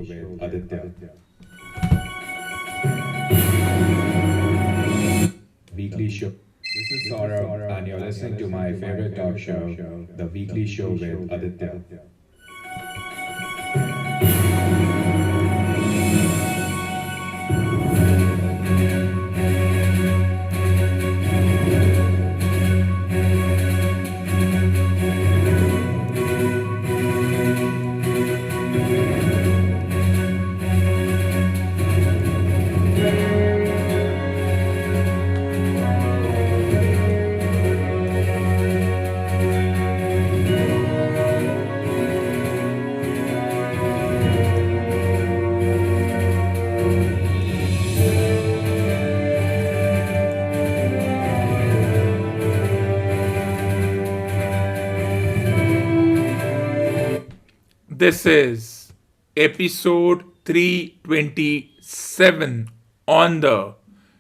with Aditya. Weekly Show. This is Saurabh, and you're listening to my favorite talk show, The Weekly Show with Aditya. This is episode 327 on the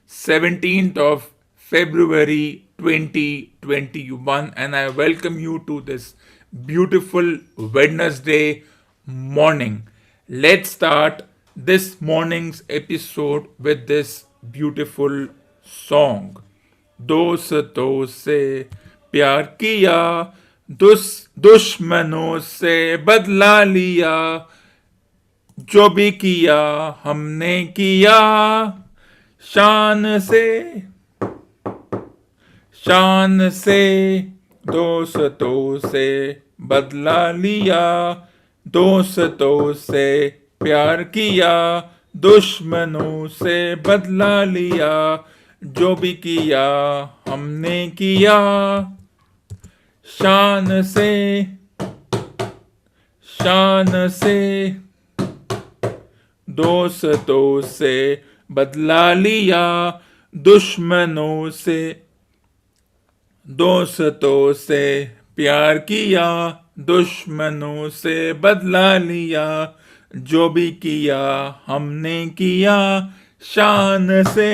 17th of February 2021, and I welcome you to this beautiful Wednesday morning. Let's start this morning's episode with this beautiful song. दोस्तों से प्यार किया, दुश्मनों से बदला लिया, जो भी किया हमने किया, शान से दोस्तों से बदला लिया, दोस्तों से प्यार किया, दुश्मनों से बदला लिया, जो भी किया हमने किया, शान से दोस्तों से बदला लिया, दुश्मनों से प्यार किया, दुश्मनों से बदला लिया, जो भी किया हमने किया, शान से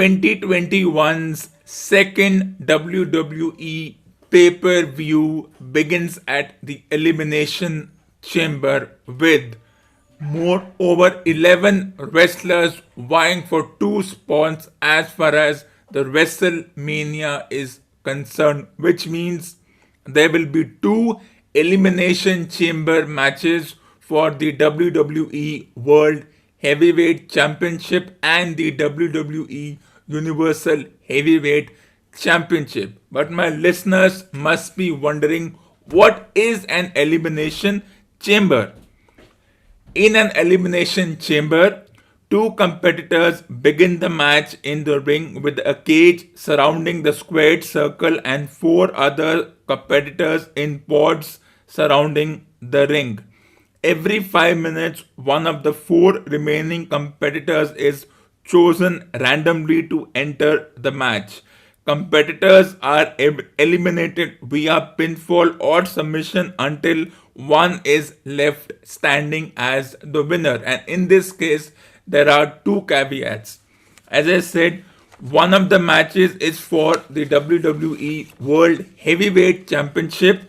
2021's second WWE pay-per-view begins at the Elimination Chamber with over 11 wrestlers vying for 2 spots as far as the WrestleMania is concerned, which means there will be 2 Elimination Chamber matches for the WWE World Heavyweight Championship and the WWE Universal Heavyweight Championship. But my listeners must be wondering, what is an Elimination Chamber? In an Elimination Chamber, 2 competitors begin the match in the ring with a cage surrounding the squared circle and 4 other competitors in pods surrounding the ring. Every 5 minutes, one of the 4 remaining competitors is chosen randomly to enter the match. Competitors are eliminated via pinfall or submission until one is left standing as the winner. And in this case, there are 2 caveats. As I said, one of the matches is for the WWE World Heavyweight Championship,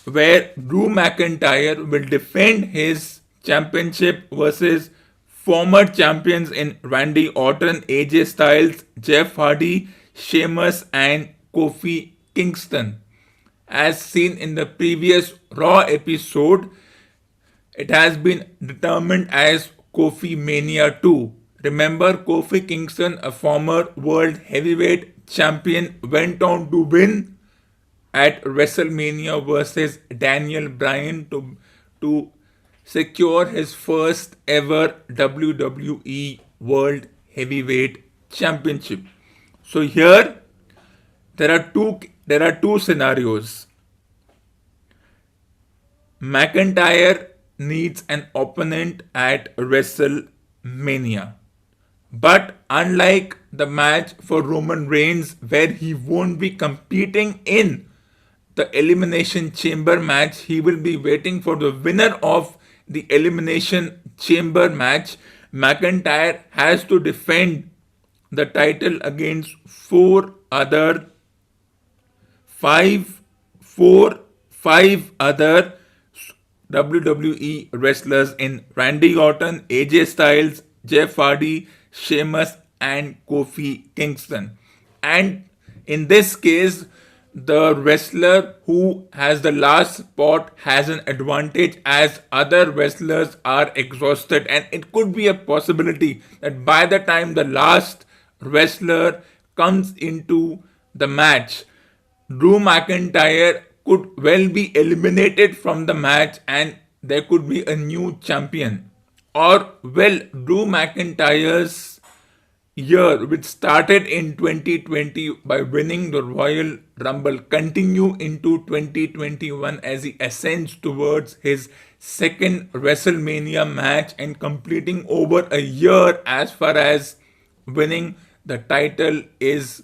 where Drew McIntyre will defend his championship versus former champions in Randy Orton, AJ Styles, Jeff Hardy, Sheamus, and Kofi Kingston. As seen in the previous Raw episode, it has been determined as Kofi Mania 2. Remember, Kofi Kingston, a former World Heavyweight Champion, went on to win at WrestleMania versus Daniel Bryan to secure his first ever WWE World Heavyweight Championship. So here there are two scenarios. McIntyre needs an opponent at WrestleMania. But unlike the match for Roman Reigns, where he won't be competing in the the Elimination Chamber match, he will be waiting for the winner of the Elimination Chamber match. McIntyre has to defend the title against five, five other WWE wrestlers in Randy Orton, AJ Styles, Jeff Hardy, Sheamus, and Kofi Kingston. And in this case, the wrestler who has the last spot has an advantage as other wrestlers are exhausted, and it could be a possibility that by the time the last wrestler comes into the match, Drew McIntyre could well be eliminated from the match and there could be a new champion. Or, well, Drew McIntyre's year, which started in 2020 by winning the Royal Rumble, continue into 2021 as he ascends towards his second WrestleMania match and completing over a year as far as winning the title is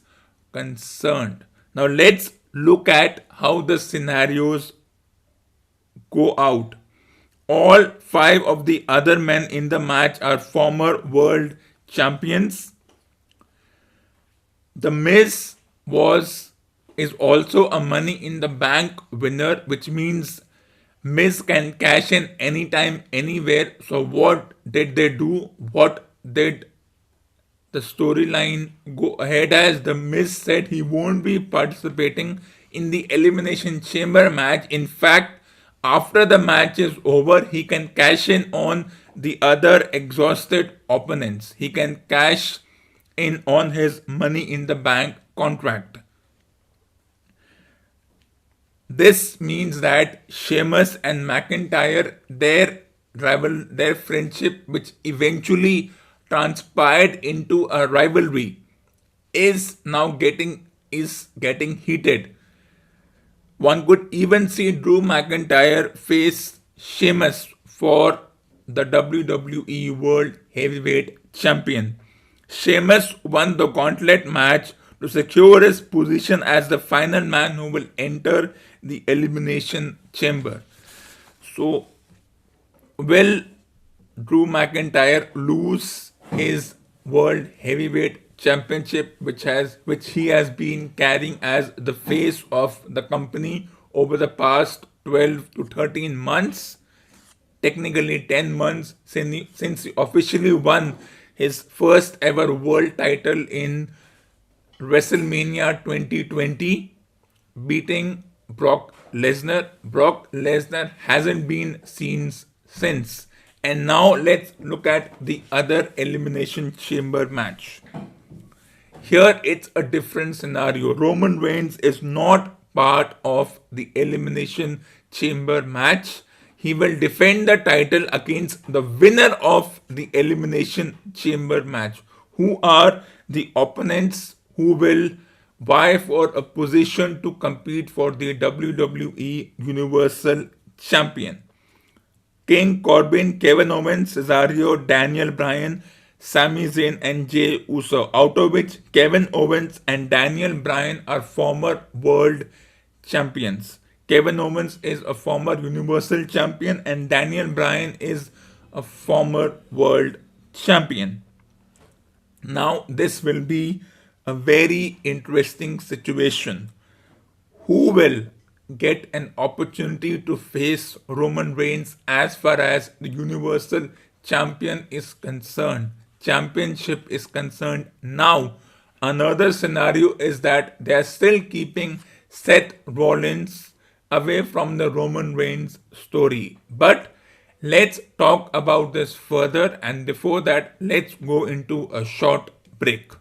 concerned. Now let's look at how the scenarios go out. All five of the other men in the match are former world champions. The Miz is also a Money in the Bank winner, which means Miz can cash in anytime, anywhere. So what did they do? What did the storyline go ahead as? The Miz said he won't be participating in the Elimination Chamber match. In fact, after the match is over, he can cash in on the other exhausted opponents. He can cash in on his Money in the Bank contract. This means that Sheamus and McIntyre, their friendship, which eventually transpired into a rivalry, is now getting heated. One could even see Drew McIntyre face Sheamus for the WWE World Heavyweight Champion. Sheamus won the gauntlet match to secure his position as the final man who will enter the Elimination Chamber. So, will Drew McIntyre lose his World Heavyweight Championship, which he has been carrying as the face of the company over the past 12 to 13 months? Technically 10 months since he officially won his first ever world title in WrestleMania 2020, beating Brock Lesnar. Brock Lesnar hasn't been seen since. And now let's look at the other Elimination Chamber match. Here it's a different scenario. Roman Reigns is not part of the Elimination Chamber match. He will defend the title against the winner of the Elimination Chamber match. Who are the opponents who will vie for a position to compete for the WWE Universal Champion? King Corbin, Kevin Owens, Cesaro, Daniel Bryan, Sami Zayn, and Jey Uso, out of which Kevin Owens and Daniel Bryan are former world champions. Kevin Owens is a former Universal Champion and Daniel Bryan is a former world champion. Now, this will be a very interesting situation. Who will get an opportunity to face Roman Reigns as far as the Universal Championship is concerned? Now, another scenario is that they are still keeping Seth Rollins away from the Roman Reigns story. But let's talk about this further, and before that, let's go into a short break.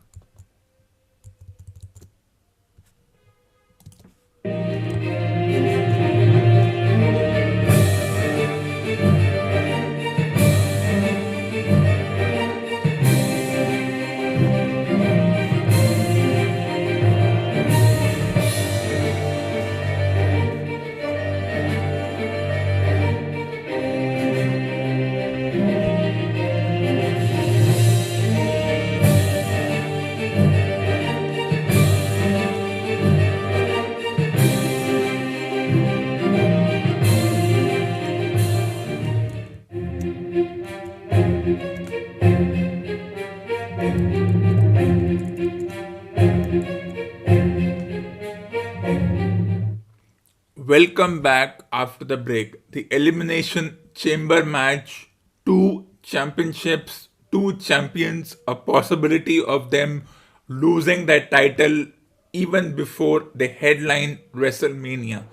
Welcome back after the break. The Elimination Chamber match, two championships, two champions, a possibility of them losing that title even before they headline WrestleMania.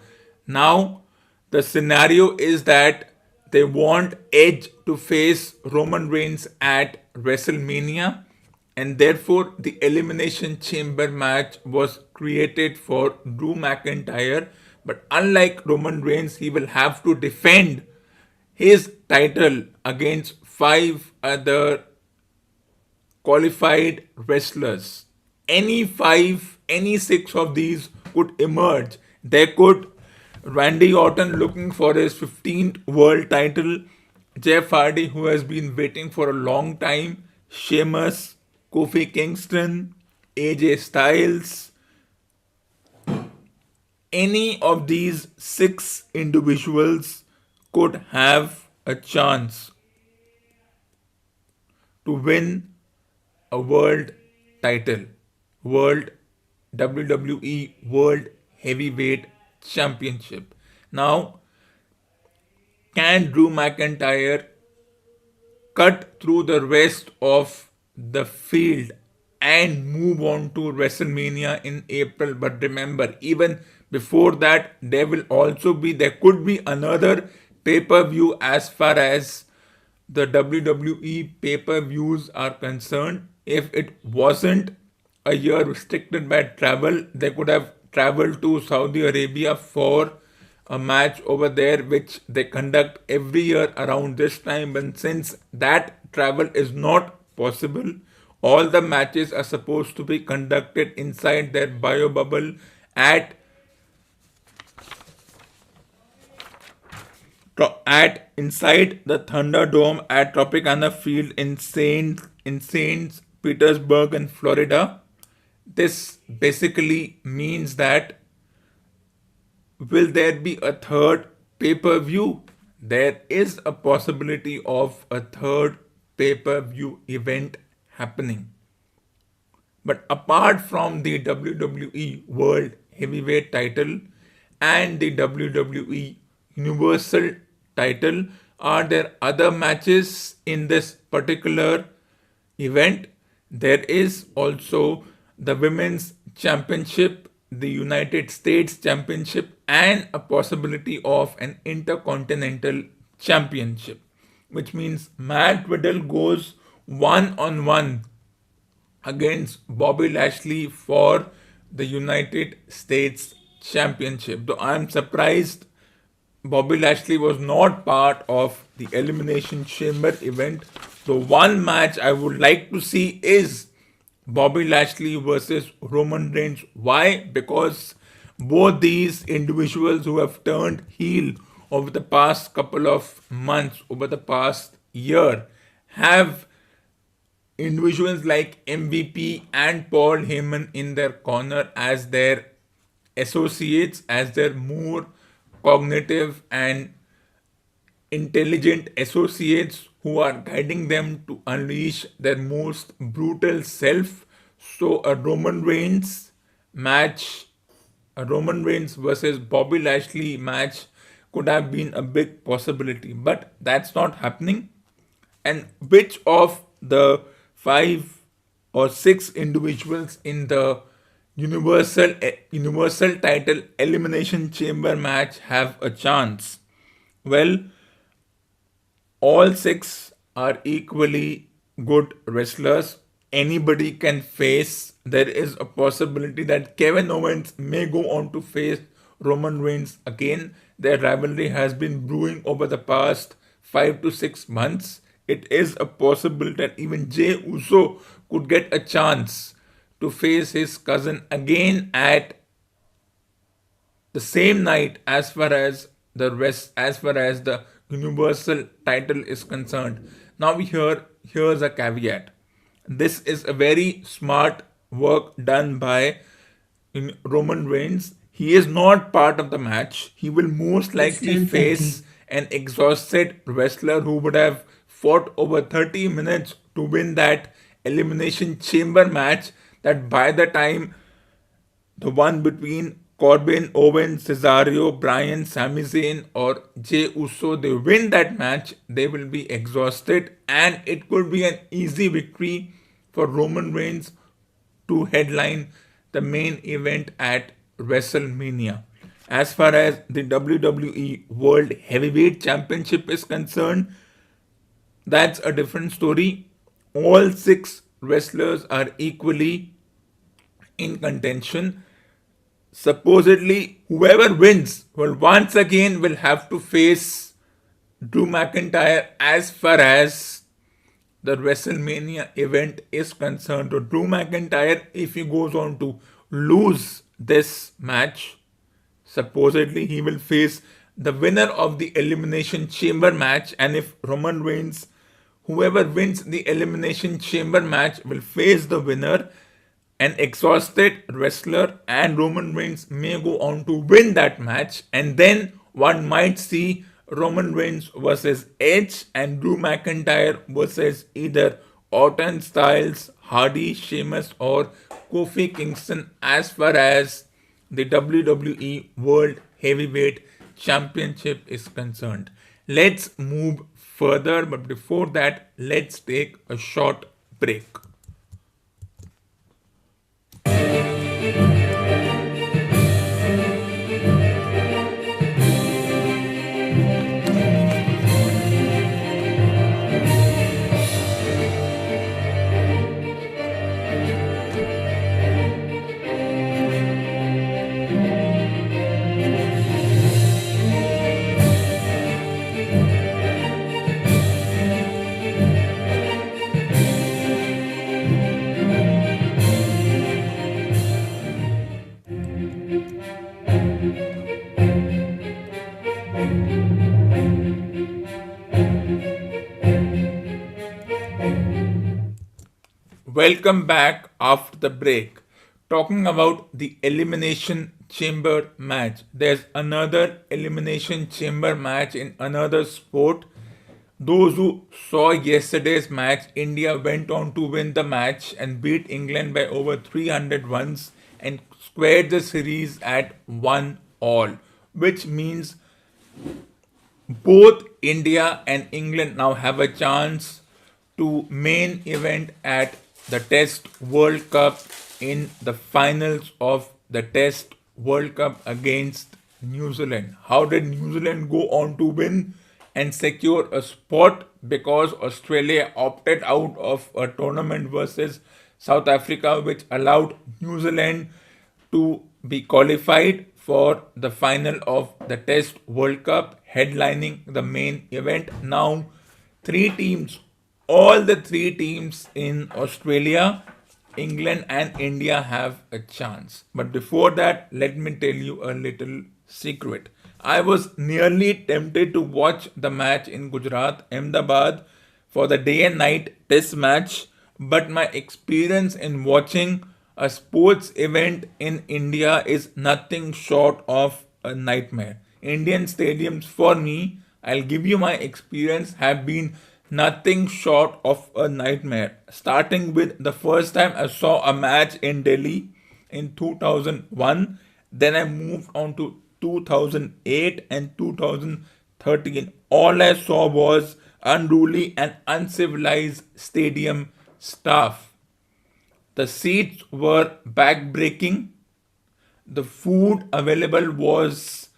Now, the scenario is that they want Edge to face Roman Reigns at WrestleMania, and therefore the Elimination Chamber match was created for Drew McIntyre. But unlike Roman Reigns, he will have to defend his title against five other qualified wrestlers. Any five, any six of these could emerge. They could Randy Orton looking for his 15th world title, Jeff Hardy who has been waiting for a long time, Sheamus, Kofi Kingston, AJ Styles. Any of these six individuals could have a chance to win a world title, World WWE World Heavyweight Championship. Now, can Drew McIntyre cut through the rest of the field and move on to WrestleMania in April? But remember, even before that, there could be another pay-per-view as far as the WWE pay-per-views are concerned. If it wasn't a year restricted by travel, they could have traveled to Saudi Arabia for a match over there, which they conduct every year around this time. And since that travel is not possible, all the matches are supposed to be conducted inside their bio bubble at inside the Thunderdome at Tropicana Field in Saint Petersburg in Florida. This basically means that will there be a third pay-per-view? There is a possibility of a third pay-per-view event happening. But apart from the WWE World Heavyweight title and the WWE Universal title, are there other matches in this particular event? There is also the Women's Championship, the United States Championship, and a possibility of an Intercontinental Championship, which means Matt Riddle goes one-on-one against Bobby Lashley for the United States Championship. Though I am surprised Bobby Lashley was not part of the Elimination Chamber event. The one match I would like to see is Bobby Lashley versus Roman Reigns. Why? Because both these individuals who have turned heel over the past couple of months, over the past year, have individuals like MVP and Paul Heyman in their corner as their associates, as their more cognitive and intelligent associates who are guiding them to unleash their most brutal self. So a Roman Reigns versus Bobby Lashley match could have been a big possibility, but that's not happening. And which of the 5 or 6 individuals in the Universal title Elimination Chamber match have a chance? Well, all 6 are equally good wrestlers. Anybody can face. There is a possibility that Kevin Owens may go on to face Roman Reigns again. Their rivalry has been brewing over the past 5 to 6 months. It is a possibility that even Jey Uso could get a chance to face his cousin again at the same night as far as the Universal title is concerned. Now here's a caveat. This is a very smart work done by Roman Reigns. He is not part of the match. He will most likely face an exhausted wrestler who would have fought over 30 minutes to win that Elimination Chamber match, that by the time the one between Corbin, Owen, Cesario, Bryan, Sami Zayn, or Jey Uso, they win that match, they will be exhausted, and it could be an easy victory for Roman Reigns to headline the main event at WrestleMania. As far as the WWE World Heavyweight Championship is concerned, that's a different story. All six wrestlers are equally in contention. Supposedly, whoever wins will once again will have to face Drew McIntyre as far as the WrestleMania event is concerned. So Drew McIntyre, if he goes on to lose this match, supposedly he will face the winner of the Elimination Chamber match, and if Roman Reigns, whoever wins the Elimination Chamber match, will face the winner, an exhausted wrestler, and Roman Reigns may go on to win that match, and then one might see Roman Reigns versus Edge and Drew McIntyre versus either Orton, Styles, Hardy, Sheamus, or Kofi Kingston as far as the WWE World Heavyweight Championship is concerned. Let's move further, but before that, let's take a short break. Welcome back after the break. Talking about the Elimination Chamber match. There's another Elimination Chamber match in another sport. Those who saw yesterday's match, India went on to win the match and beat England by over 300 runs and squared the series at 1-all, which means both India and England now have a chance to main event at the Test World Cup in the finals of the Test World Cup against New Zealand. How did New Zealand go on to win and secure a spot? Because Australia opted out of a tournament versus South Africa, which allowed New Zealand to be qualified for the final of the Test World Cup, headlining the main event. Now, all the three teams in Australia, England, and India have a chance. But before that, let me tell you a little secret. I was nearly tempted to watch the match in Gujarat, Ahmedabad, for the day and night test match, but my experience in watching a sports event in India is nothing short of a nightmare. Indian stadiums, for me, I'll give you my experience, have been nothing short of a nightmare. Starting with the first time I saw a match in Delhi in 2001, then I moved on to 2008 and 2013. All I saw was unruly and uncivilized stadium staff. The seats were back-breaking. The food available was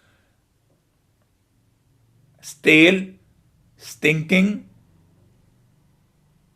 stale, stinking.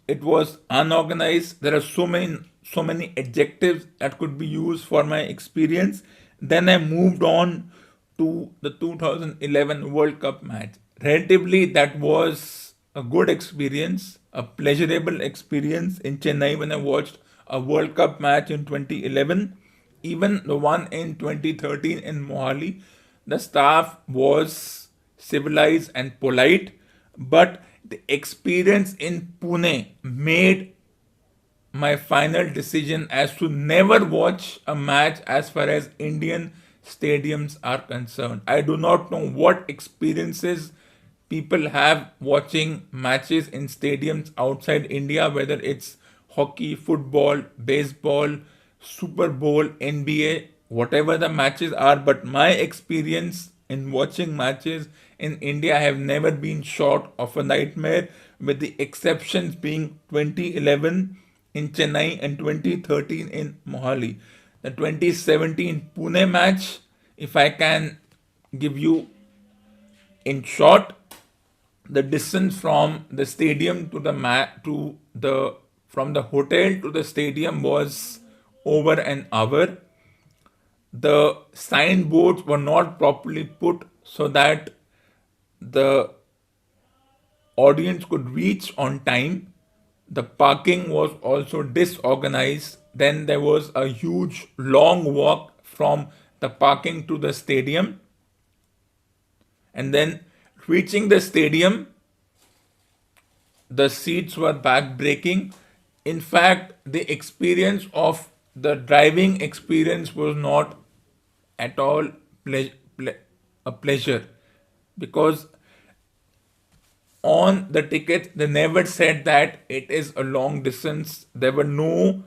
It was unorganized. There are so many adjectives that could be used for my experience. Then I moved on to the 2011 World Cup match. Relatively, that was a good experience, a pleasurable experience in Chennai when I watched a World Cup match in 2011. Even the one in 2013 in Mohali, the staff was civilized and polite, but the experience in Pune made my final decision as to never watch a match as far as Indian stadiums are concerned. I do not know what experiences people have watching matches in stadiums outside India, whether it's hockey, football, baseball, Super Bowl, NBA, whatever the matches are, but my experience in watching matches in India have never been short of a nightmare, with the exceptions being 2011 in Chennai and 2013 in Mohali. The 2017 Pune match, if I can give you in short, the distance from the stadium to the from the hotel to the stadium was over an hour. The signboards were not properly put so that the audience could reach on time. The parking was also disorganized. Then there was a huge long walk from the parking to the stadium. And then reaching the stadium, the seats were back-breaking. In fact, the experience of the driving experience was not at all a pleasure, because on the ticket they never said that it is a long distance. There were no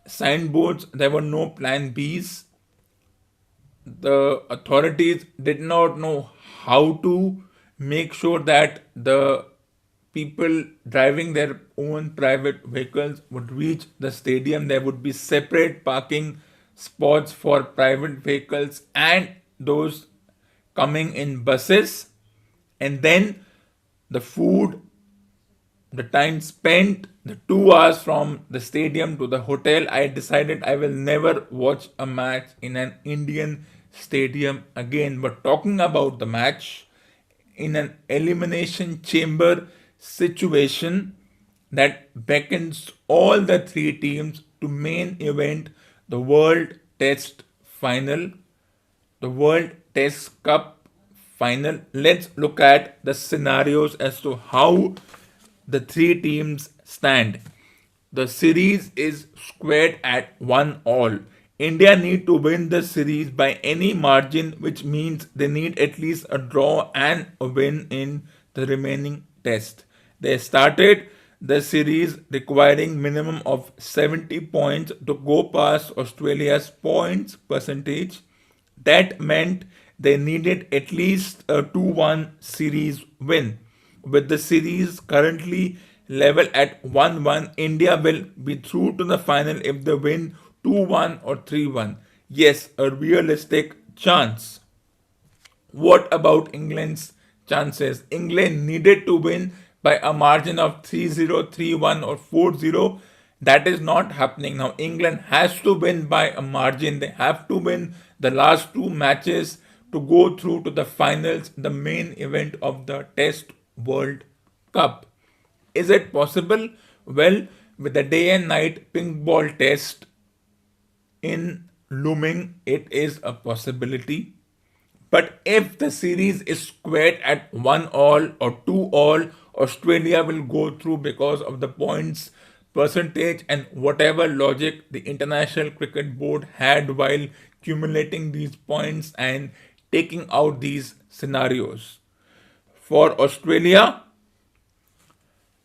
signboards, there were no plan Bs. The authorities did not know how to make sure that the people driving their own private vehicles would reach the stadium. There would be separate parking spots for private vehicles and those coming in buses. And then the food, the time spent, the 2 hours from the stadium to the hotel, I decided I will never watch a match in an Indian stadium again. But talking about the match, in an elimination chamber situation that beckons all the three teams to main event the World Test Final, the World Test Cup Final, let's look at the scenarios as to how the three teams stand. The series is squared at 1-1. India need to win the series by any margin, which means they need at least a draw and a win in the remaining test. They started the series requiring minimum of 70 points to go past Australia's points percentage. That meant they needed at least a 2-1 series win. With the series currently level at 1-1, India will be through to the final if they win 2-1 or 3-1. Yes, a realistic chance. What about England's chances? England needed to win by a margin of 3-0, 3-1 or 4-0. That is not happening now. England has to win by a margin. They have to win the last two matches to go through to the finals, the main event of the Test World Cup. Is it possible? Well, with the day and night pink ball test in looming, it is a possibility. But if the series is squared at 1-1 or 2-1, Australia will go through because of the points percentage and whatever logic the International Cricket Board had while accumulating these points and taking out these scenarios. For Australia,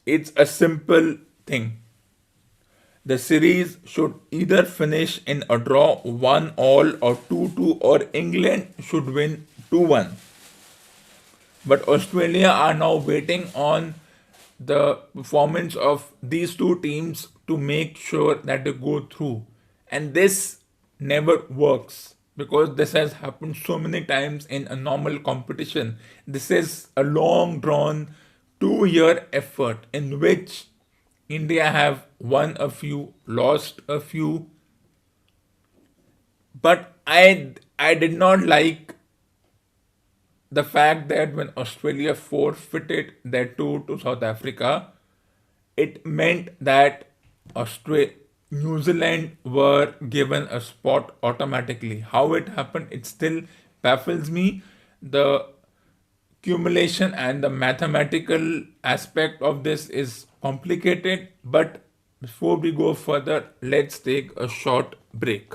it's a simple thing. The series should either finish in a draw 1-1 or 2-2, or England should win 2-1. But Australia are now waiting on the performance of these two teams to make sure that they go through. And this never works because this has happened so many times in a normal competition. This is a long drawn 2-year effort in which India have won a few, lost a few. But I did not like the fact that when Australia forfeited their tour to South Africa, it meant that New Zealand were given a spot automatically. How it happened, it still baffles me. The accumulation and the mathematical aspect of this is complicated. But before we go further, let's take a short break.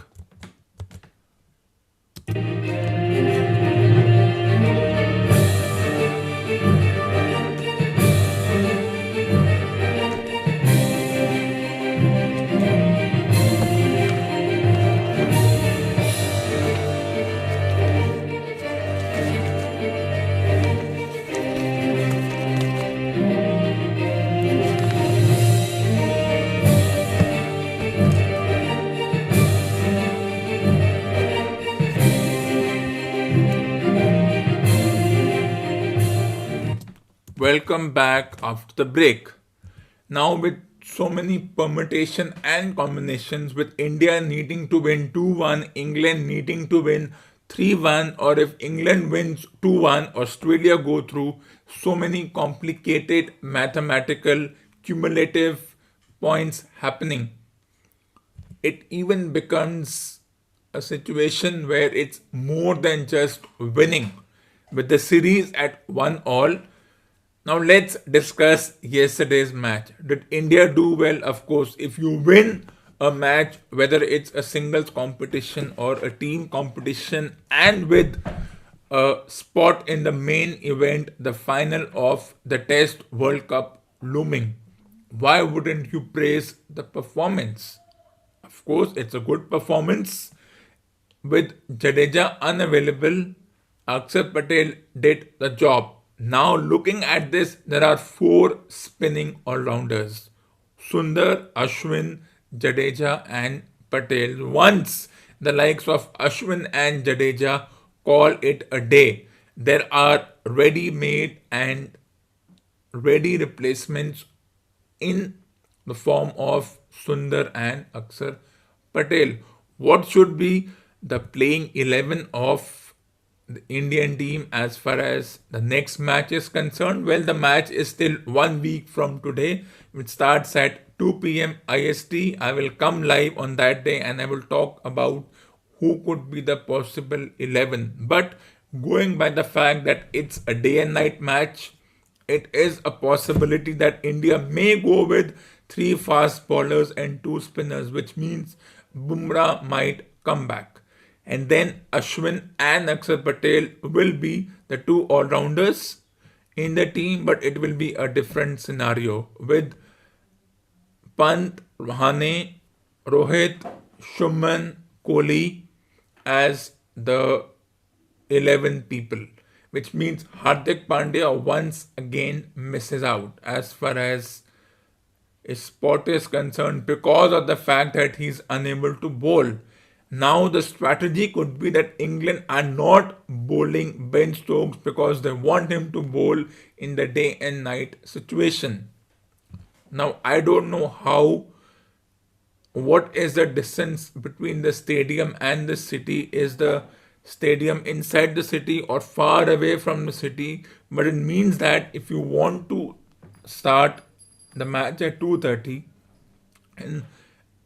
Welcome back after the break. Now, with so many permutation and combinations, with India needing to win 2-1, England needing to win 3-1, or if England wins 2-1, Australia go through, so many complicated mathematical cumulative points happening. It even becomes a situation where it's more than just winning. With the series at 1-all, now let's discuss yesterday's match. Did India do well? Of course, if you win a match, whether it's a singles competition or a team competition, and with a spot in the main event, the final of the Test World Cup looming, why wouldn't you praise the performance? Of course, it's a good performance. With Jadeja unavailable, Akshar Patel did the job. Now, looking at this, there are four spinning all-rounders: Sundar, Ashwin, Jadeja, and Patel. Once the likes of Ashwin and Jadeja call it a day, there are ready-made and ready replacements in the form of Sundar and Akshar Patel. What should be the playing 11 of the Indian team as far as the next match is concerned? Well, the match is still 1 week from today. It starts at 2 p.m. IST. I will come live on that day and I will talk about who could be the possible 11. But going by the fact that it's a day and night match, it is a possibility that India may go with three fast bowlers and two spinners, which means Bumrah might come back. And then Ashwin and Akshar Patel will be the two all-rounders in the team, but it will be a different scenario with Pant, Rahane, Rohit, Shuman, Kohli as the 11 people, which means Hardik Pandya once again misses out as far as his spot is concerned because of the fact that he's unable to bowl. Now the strategy could be that England are not bowling Ben Stokes because they want him to bowl in the day and night situation. Now I don't know what is the distance between the stadium and the city. Is the stadium inside the city or far away from the city? But it means that if you want to start the match at 2:30 and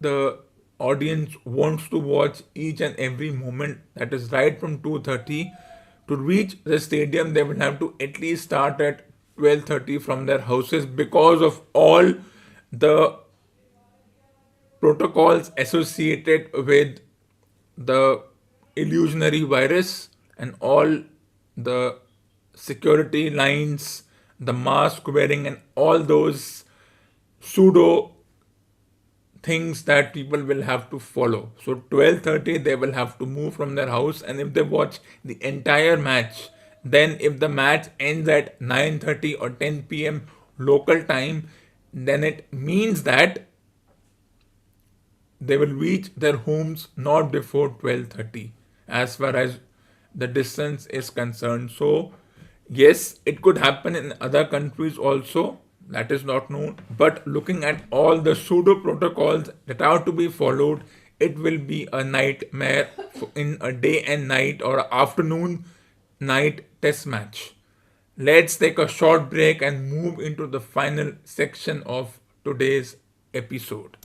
the audience wants to watch each and every moment, that is right from 2:30, to reach the stadium they will have to at least start at 12:30 from their houses because of all the protocols associated with the illusionary virus and all the security lines, the mask wearing, and all those pseudo things that people will have to follow. So 12:30 they will have to move from their house, and if they watch the entire match, then if the match ends at 9:30 or 10 p.m. local time, then it means that they will reach their homes not before 12:30 as far as the distance is concerned. So yes, it could happen in other countries also, that is not known, but looking at all the pseudo protocols that are to be followed, it will be a nightmare in a day and night or afternoon night test match. Let's take a short break and move into the final section of today's episode.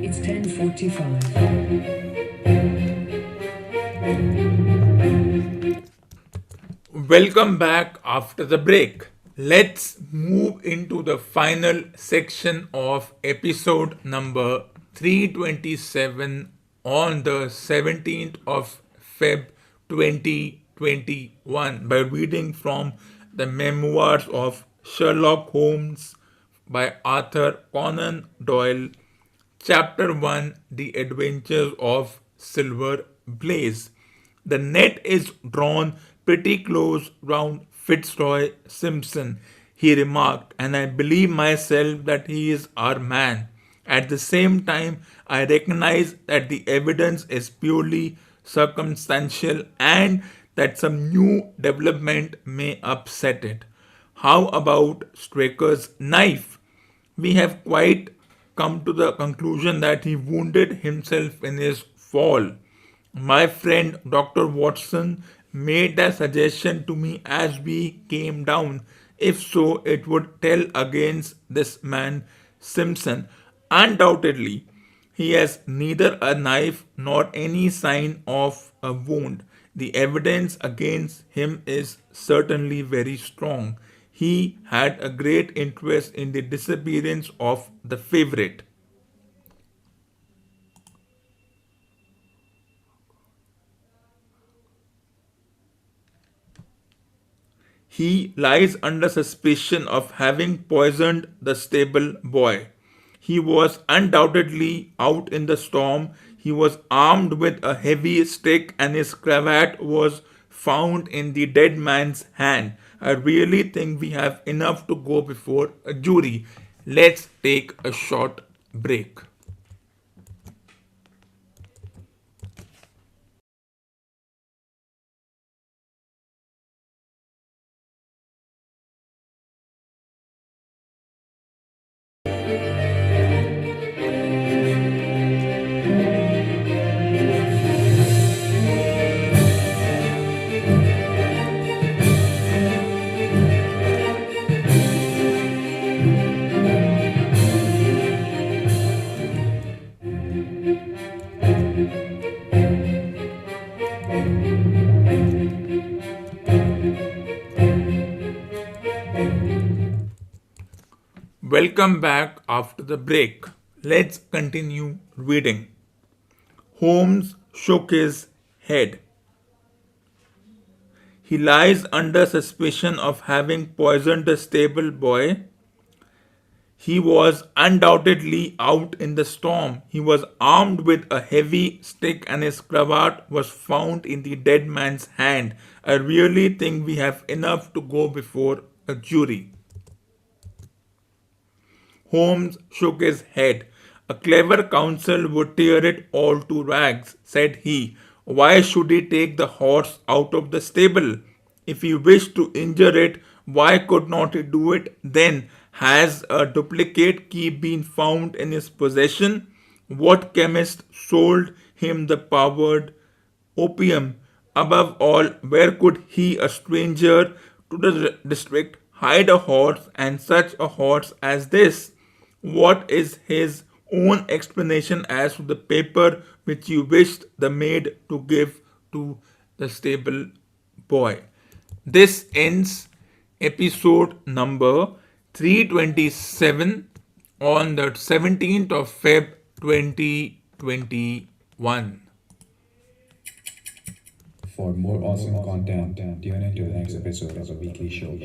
It's 10:45. Welcome back after the break. Let's move into the final section of episode number 327 on the 17th of Feb 2021 by reading from the Memoirs of Sherlock Holmes by Arthur Conan Doyle, Chapter 1, The Adventures of silver blaze. The net is drawn pretty close round Fitzroy Simpson, he remarked, and I believe myself that he is our man. At the same time, I recognize that the evidence is purely circumstantial and that some new development may upset it. How about Straker's knife? We have quite come to the conclusion that he wounded himself in his fall. My friend Dr. Watson made that suggestion to me as we came down. If so, it would tell against this man Simpson. Undoubtedly, he has neither a knife nor any sign of a wound. The evidence against him is certainly very strong. He had a great interest in the disappearance of the favorite. He lies under suspicion of having poisoned the stable boy. He was undoubtedly out in the storm. He was armed with a heavy stick and his cravat was found in the dead man's hand. I really think we have enough to go before a jury. Let's take a short break. Welcome back after the break. Let's continue reading. Holmes shook his head. He lies under suspicion of having poisoned the stable boy. He was undoubtedly out in the storm. He was armed with a heavy stick and his cravat was found in the dead man's hand. I really think we have enough to go before a jury. Holmes shook his head. A clever counsel would tear it all to rags, said he. Why should he take the horse out of the stable? If he wished to injure it, why could not he do it then? Has a duplicate key been found in his possession? What chemist sold him the powdered opium? Above all, where could he, a stranger to the district, hide a horse and such a horse as this? What is his own explanation as to the paper which you wished the maid to give to the stable boy? This ends episode number 327 on the 17th of Feb 2021. For more awesome content, tune into the next episode of the weekly show.